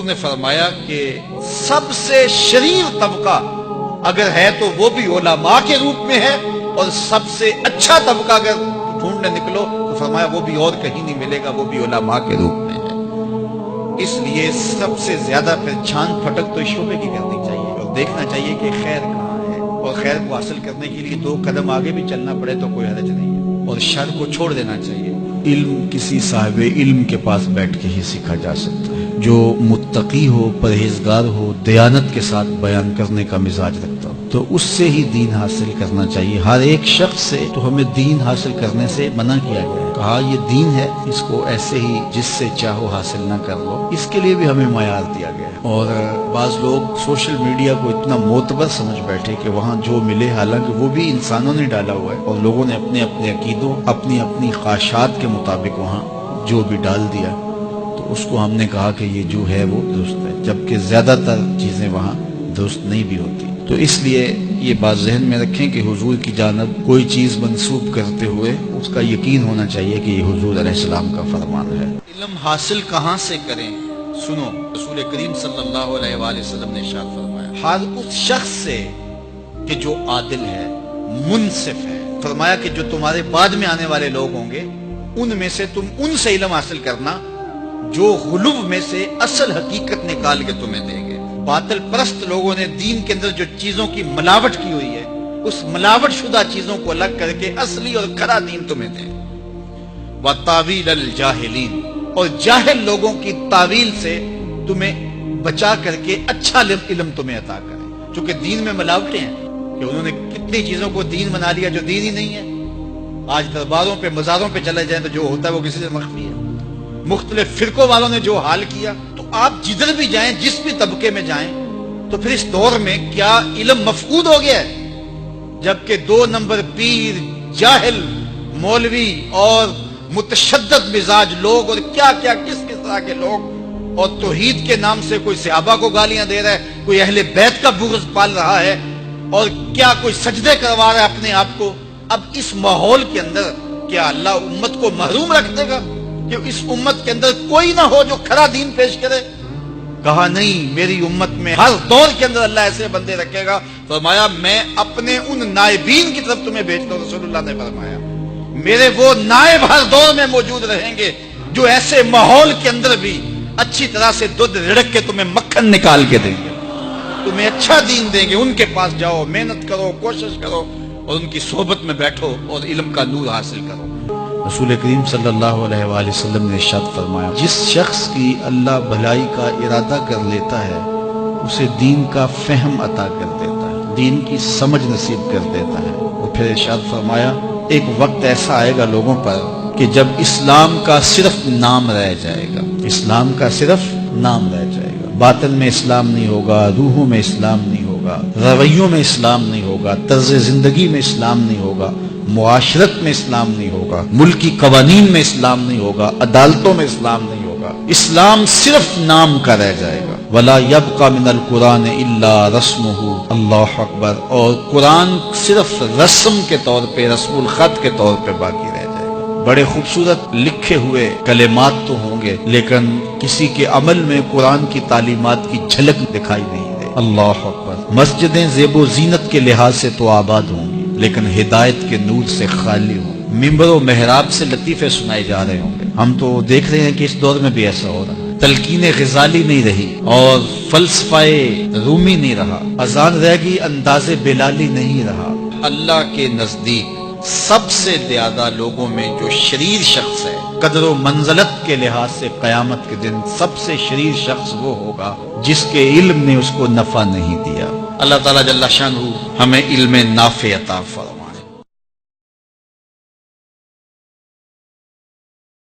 حضور نے فرمایا کہ سب سے شریر طبقہ اگر ہے تو وہ بھی علماء کے روپ میں ہے، اور سب سے اچھا طبقہ اگر ڈھونڈنے نکلو تو فرمایا وہ بھی اور کہیں نہیں ملے گا، وہ بھی علماء کے روپ میں ہے۔ اس لیے سب سے زیادہ پھر چھان پھٹک تو اس شعبے کی کرنی چاہیے اور دیکھنا چاہیے کہ خیر کہاں ہے، اور خیر کو حاصل کرنے کے لیے 2 قدم آگے بھی چلنا پڑے تو کوئی حرج نہیں ہے، اور شر کو چھوڑ دینا چاہیے۔ علم کسی صاحب علم کے پاس بیٹھ کے ہی سیکھا جا سکتا ہے، جو متقی ہو، پرہیزگار ہو، دیانت کے ساتھ بیان کرنے کا مزاج رکھتا ہو، تو اس سے ہی دین حاصل کرنا چاہیے۔ ہر ایک شخص سے تو ہمیں دین حاصل کرنے سے منع کیا گیا ہے، کہا یہ دین ہے، اس کو ایسے ہی جس سے چاہو حاصل نہ کر لو، اس کے لیے بھی ہمیں معیار دیا گیا ہے۔ اور بعض لوگ سوشل میڈیا کو اتنا معتبر سمجھ بیٹھے کہ وہاں جو ملے، حالانکہ وہ بھی انسانوں نے ڈالا ہوا ہے، اور لوگوں نے اپنے اپنے عقیدوں، اپنی اپنی خواہشات کے مطابق وہاں جو بھی ڈال دیا، تو اس کو ہم نے کہا کہ یہ جو ہے وہ درست ہے، جبکہ زیادہ تر چیزیں وہاں درست نہیں بھی ہوتی۔ تو اس لیے یہ بات ذہن میں رکھیں کہ حضور کی جانب کوئی چیز منسوب کرتے ہوئے اس کا یقین ہونا چاہیے کہ یہ حضور علیہ السلام کا فرمان ہے۔ علم حاصل کہاں سے کریں؟ سنو، رسول کریم صلی اللہ علیہ وآلہ وسلم نے ارشاد فرمایا ہر اس شخص سے کہ جو عادل ہے، منصف ہے۔ فرمایا کہ جو تمہارے بعد میں آنے والے لوگ ہوں گے ان میں سے تم ان سے علم حاصل کرنا جو غلو میں سے اصل حقیقت نکال کے تمہیں دیں گے۔ باطل پرست لوگوں نے دین کے اندر جو چیزوں کی ملاوٹ کی ہوئی ہے، اس ملاوٹ شدہ چیزوں کو الگ کر کے اصلی اور کھرا دین تمہیں دیں۔ وَتَعْوِيلَ الْجَاهِلِينَ، اور جاہل لوگوں کی تعویل سے تمہیں بچا کر کے اچھا علم تمہیں عطا کرے۔ چونکہ دین میں ملاوٹیں ہیں کہ انہوں نے کتنی چیزوں کو دین بنا لیا جو دین ہی نہیں ہے۔ آج درباروں پہ، مزاروں پہ چلے جائیں تو جو ہوتا ہے وہ کسی سے مخفی ہے۔ مختلف فرقوں والوں نے جو حال کیا، تو آپ جدھر بھی جائیں، جس بھی طبقے میں جائیں، تو پھر اس دور میں کیا علم مفقود ہو گیا ہے؟ جبکہ 2 نمبر پیر، جاہل، مولوی اور متشدد مزاج لوگ، اور کیا کیا کس طرح کے لوگ، اور توحید کے نام سے کوئی صحابہ کو گالیاں دے رہا ہے، کوئی اہل بیت کا بغض پال رہا ہے، اور کیا کوئی سجدے کروا رہا ہے اپنے آپ کو۔ اب اس ماحول کے اندر کیا اللہ امت کو محروم رکھ دے گا کہ اس امت کے اندر کوئی نہ ہو جو کھرا دین پیش کرے؟ کہا نہیں، میری امت میں ہر دور کے اندر اللہ ایسے بندے رکھے گا۔ فرمایا میں اپنے ان نائبین کی طرف تمہیں بھیجتا ہوں۔ رسول اللہ نے فرمایا میرے وہ نائب ہر دور میں موجود رہیں گے جو ایسے ماحول کے اندر بھی اچھی طرح سے دودھ رڑک کے تمہیں مکھن نکال کے دیں گے، تمہیں اچھا دین دیں گے۔ ان کے پاس جاؤ، محنت کرو، کوشش کرو، اور ان کی صحبت میں بیٹھو اور علم کا نور حاصل کرو۔ رسول کریم صلی اللہ علیہ وآلہ وسلم نے ارشاد فرمایا جس شخص کی اللہ بھلائی کا ارادہ کر لیتا ہے اسے دین کا فہم عطا کر دیتا ہے، دین کی سمجھ نصیب کر دیتا ہے۔ اور پھر ارشاد فرمایا ایک وقت ایسا آئے گا لوگوں پر کہ جب اسلام کا صرف نام رہ جائے گا، اسلام کا صرف نام رہ جائے گا، باطن میں اسلام نہیں ہوگا، روحوں میں اسلام نہیں ہوگا، رویوں میں اسلام نہیں ہوگا، طرز زندگی میں اسلام نہیں ہوگا، معاشرت میں اسلام نہیں ہوگا، ملکی قوانین میں اسلام نہیں ہوگا، عدالتوں میں اسلام نہیں ہوگا، اسلام صرف نام کا رہ جائے گا۔ وَلَا يَبْقَى مِنَ الْقُرْآنِ إِلَّا رَسْمُهُ، اللہ اکبر، اور قرآن صرف رسم کے طور پہ، رسم الخط کے طور پہ باقی رہ جائے گا۔ بڑے خوبصورت لکھے ہوئے کلمات تو ہوں گے لیکن کسی کے عمل میں قرآن کی تعلیمات کی جھلک دکھائی نہیں دے۔ اللہ اکبر، مسجدیں زیب و زینت کے لحاظ سے تو آباد ہوں گی لیکن ہدایت کے نور سے خالی ہوں، ممبر و محراب سے لطیفے سنائے جا رہے ہوں گے۔ ہم تو دیکھ رہے ہیں کہ اس دور میں بھی ایسا ہو رہا ہے، تلقین غزالی نہیں رہی اور فلسفہ رومی نہیں رہا، اذان رہ گئی، انداز بلالی نہیں رہا۔ اللہ کے نزدیک سب سے زیادہ لوگوں میں جو شریر شخص ہے، قدر و منزلت کے لحاظ سے قیامت کے دن سب سے شریر شخص وہ ہوگا جس کے علم نے اس کو نفع نہیں دیا۔ اللہ تعالیٰ جل شانہ ہمیں علم نافع عطا فرمائے۔